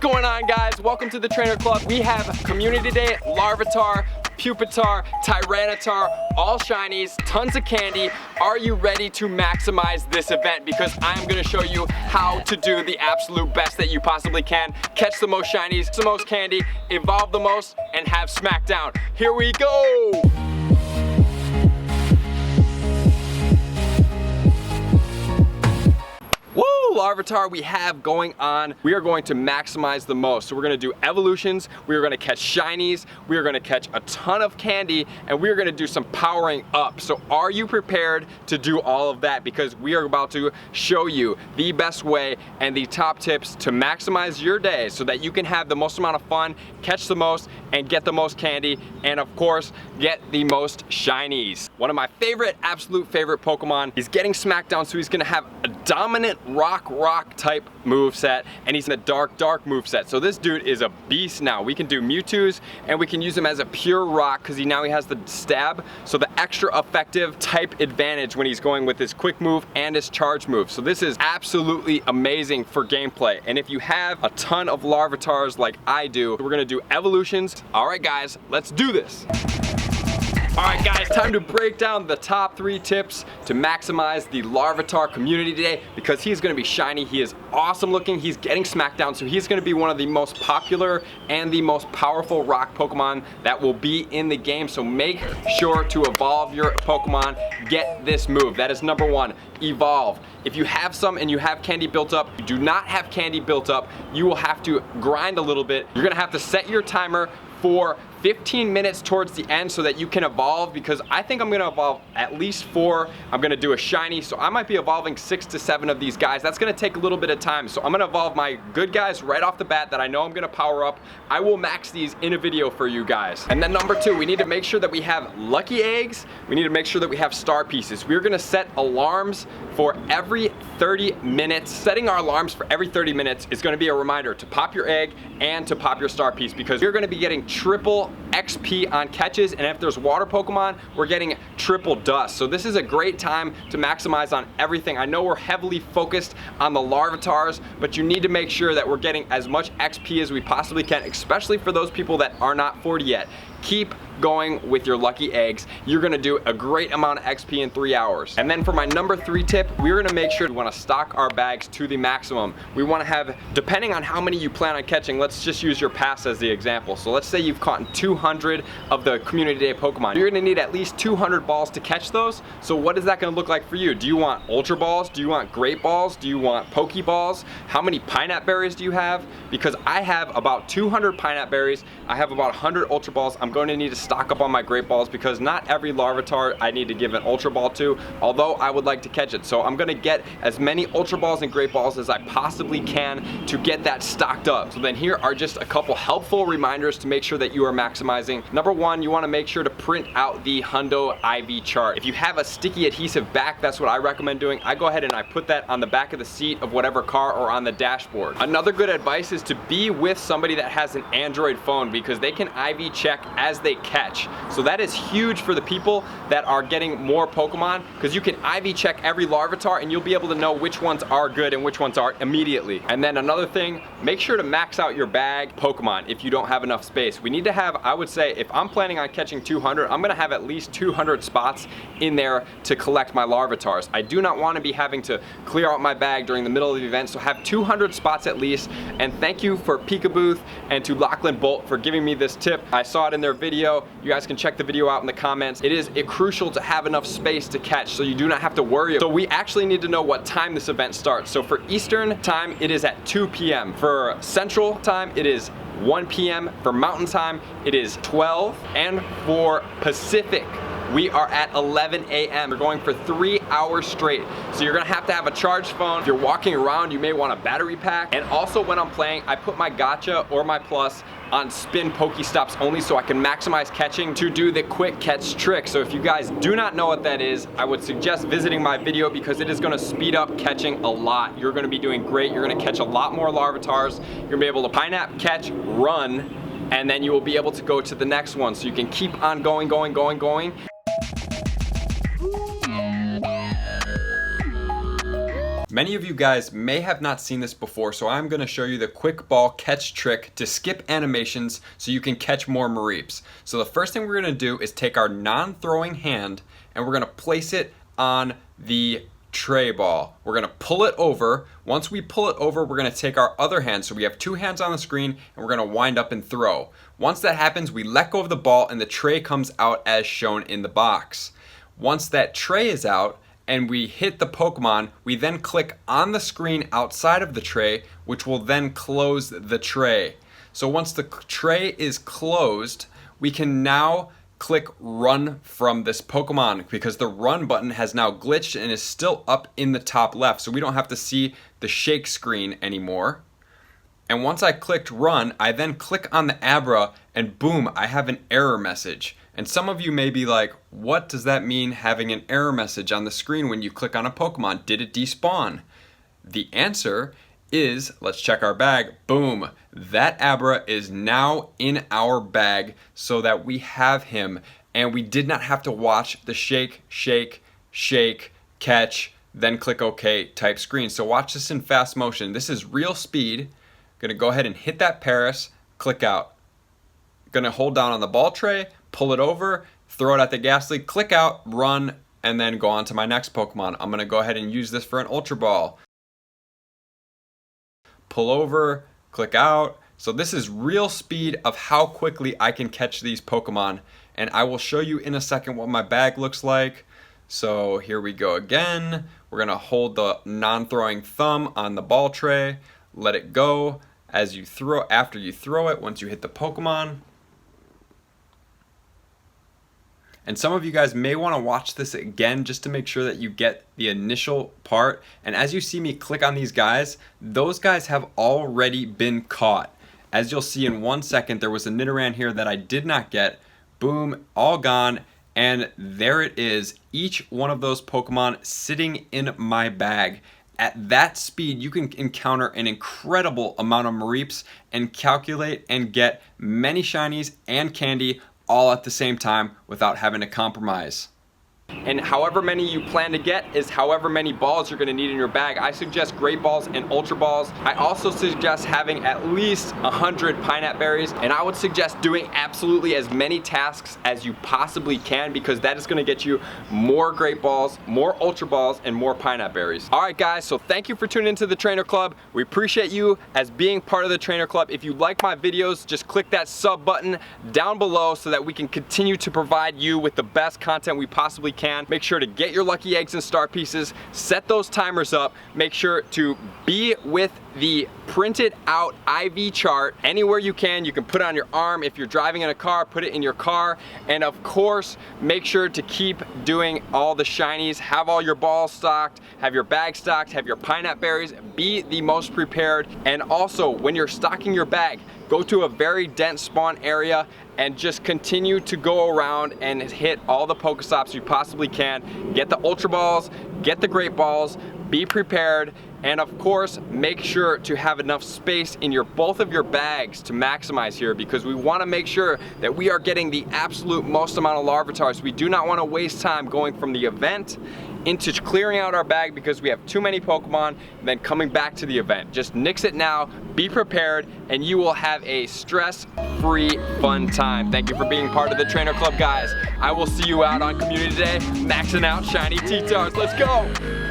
going on, guys? Welcome to the Trainer Club. We have Community Day, Larvitar, Pupitar, Tyranitar, all shinies, tons of candy. Are you ready to maximize this event? Because I'm gonna show you how to do the absolute best that you possibly can. Catch the most shinies, the most candy, evolve the most, and have smackdown. Here we go! Woo! Larvitar we have going on. We are going to maximize the most. So we're gonna do evolutions, we are gonna catch shinies, we are gonna catch a ton of candy, and we are gonna do some powering up. So are you prepared to do all of that? Because we are about to show you the best way and the top tips to maximize your day so that you can have the most amount of fun, catch the most, and get the most candy, and of course, get the most shinies. One of my absolute favorite Pokemon, he's getting smackdown, so he's gonna have a dominant rock type moveset, and he's in a dark moveset. So this dude is a beast now. We can do Mewtwo's, and we can use him as a pure rock because he has the stab, so the extra effective type advantage when he's going with his quick move and his charge move. So this is absolutely amazing for gameplay. And if you have a ton of Larvitars like I do, we're gonna do evolutions. All right, guys, let's do this. All right, guys, time to break down the top 3 tips to maximize the Larvitar community today, because he's gonna be shiny, he is awesome looking, he's getting smackdown, so he's gonna be one of the most popular and the most powerful rock Pokemon that will be in the game. So make sure to evolve your Pokemon, get this move. That is number 1, evolve. If you have some and you have candy built up, you do not have candy built up, you will have to grind a little bit. You're gonna have to set your timer for 15 minutes towards the end so that you can evolve, because I think I'm gonna evolve at least 4. I'm gonna do a shiny, so I might be evolving 6 to 7 of these guys. That's gonna take a little bit of time. So I'm gonna evolve my good guys right off the bat that I know I'm gonna power up. I will max these in a video for you guys. And then number 2, we need to make sure that we have lucky eggs. We need to make sure that we have star pieces. We're gonna set alarms for every 30 minutes. Setting our alarms for every 30 minutes is gonna be a reminder to pop your egg and to pop your star piece, because you're gonna be getting triple XP on catches, and if there's water Pokemon, we're getting triple dust. So this is a great time to maximize on everything. I know we're heavily focused on the Larvitars, but you need to make sure that we're getting as much XP as we possibly can, especially for those people that are not 40 yet. Keep going with your lucky eggs. You're gonna do a great amount of XP in 3 hours. And then for my number 3 tip, we're gonna make sure we wanna stock our bags to the maximum. We wanna have, depending on how many you plan on catching, let's just use your pass as the example. So let's say you've caught 200 of the Community Day Pokemon. You're gonna need at least 200 balls to catch those. So what is that gonna look like for you? Do you want Ultra Balls? Do you want Great Balls? Do you want Pokeballs? How many Pineapple Berries do you have? Because I have about 200 Pineapple Berries. I have about 100 Ultra Balls. I'm going to need to stock up on my Great Balls because not every Larvitar I need to give an Ultra Ball to, although I would like to catch it. So I'm gonna get as many Ultra Balls and Great Balls as I possibly can to get that stocked up. So then here are just a couple helpful reminders to make sure that you are maximizing. Number 1, you wanna make sure to print out the Hundo IV chart. If you have a sticky adhesive back, that's what I recommend doing. I go ahead and I put that on the back of the seat of whatever car or on the dashboard. Another good advice is to be with somebody that has an Android phone, because they can IV check as they catch. So that is huge for the people that are getting more Pokemon, because you can IV check every Larvitar and you'll be able to know which ones are good and which ones aren't immediately. And then another thing, make sure to max out your bag Pokemon if you don't have enough space. We need to have, I would say, if I'm planning on catching 200, I'm gonna have at least 200 spots in there to collect my Larvitars. I do not want to be having to clear out my bag during the middle of the event, so have 200 spots at least. And thank you for Pika Booth and to Lachlan Bolt for giving me this tip. I saw it in their video. You guys can check the video out in the comments. It is crucial to have enough space to catch so you do not have to worry. So we actually need to know what time this event starts. So for Eastern time, it is at 2 p.m. For Central time, it is 1 p.m. For Mountain time, it is 12. And for Pacific, we are at 11 a.m. We're going for 3 hours straight. So you're gonna have to have a charged phone. If you're walking around, you may want a battery pack. And also when I'm playing, I put my Gacha or my Plus on spin Pokestops only so I can maximize catching to do the quick catch trick. So if you guys do not know what that is, I would suggest visiting my video because it is gonna speed up catching a lot. You're gonna be doing great. You're gonna catch a lot more Larvitars. You're gonna be able to Pineapple catch, run, and then you will be able to go to the next one. So you can keep on going. Many of you guys may have not seen this before, so I'm going to show you the quick ball catch trick to skip animations so you can catch more Mareeps. So the first thing we're going to do is take our non-throwing hand and we're going to place it on the tray ball. We're going to pull it over. Once we pull it over, we're going to take our other hand. So we have two hands on the screen and we're going to wind up and throw. Once that happens, we let go of the ball and the tray comes out as shown in the box. Once that tray is out and we hit the Pokemon, we then click on the screen outside of the tray, which will then close the tray. So once the tray is closed, we can now click run from this Pokemon because the run button has now glitched and is still up in the top left, so we don't have to see the shake screen anymore. And once I clicked run, I then click on the Abra and boom, I have an error message. And some of you may be like, what does that mean, having an error message on the screen when you click on a Pokemon? Did it despawn? The answer is, let's check our bag. Boom, that Abra is now in our bag so that we have him and we did not have to watch the shake, shake, shake, catch, then click OK type screen. So watch this in fast motion. This is real speed. Gonna go ahead and hit that Paris, click out. Gonna hold down on the ball tray, pull it over, throw it at the Ghastly, click out, run, and then go on to my next Pokemon. I'm gonna go ahead and use this for an Ultra Ball. Pull over, click out. So this is real speed of how quickly I can catch these Pokemon. And I will show you in a second what my bag looks like. So here we go again. We're gonna hold the non-throwing thumb on the ball tray, let it go as you throw, after you throw it, once you hit the Pokemon. And some of you guys may want to watch this again just to make sure that you get the initial part. And as you see me click on these guys, those guys have already been caught. As you'll see in 1 second, there was a Nidoran here that I did not get. Boom, all gone. And there it is, each one of those Pokemon sitting in my bag. At that speed, you can encounter an incredible amount of Mareeps and calculate and get many shinies and candy all at the same time without having to compromise. And however many you plan to get is however many balls you're gonna need in your bag. I suggest Great Balls and Ultra Balls. I also suggest having at least 100 Pineapple Berries, and I would suggest doing absolutely as many tasks as you possibly can because that is gonna get you more Great Balls, more Ultra Balls, and more Pineapple Berries. All right guys, so thank you for tuning into the Trainer Club. We appreciate you as being part of the Trainer Club. If you like my videos, just click that sub button down below so that we can continue to provide you with the best content we possibly can. Make sure to get your lucky eggs and star pieces, set those timers up, make sure to be with the printed out IV chart anywhere you can. You can put it on your arm. If you're driving in a car, put it in your car. And of course, make sure to keep doing all the shinies, have all your balls stocked, have your bag stocked, have your Pineapple Berries, be the most prepared. And also, when you're stocking your bag, go to a very dense spawn area and just continue to go around and hit all the Pokestops you possibly can. Get the Ultra Balls, get the Great Balls, be prepared, and of course, make sure to have enough space in both of your bags to maximize here because we want to make sure that we are getting the absolute most amount of Larvitars. We do not want to waste time going from the event into clearing out our bag because we have too many Pokemon and then coming back to the event. Just nix it now, be prepared, and you will have a stress-free fun time. Thank you for being part of the Trainer Club, guys. I will see you out on Community Day, maxing out shiny T-Tars. Let's go!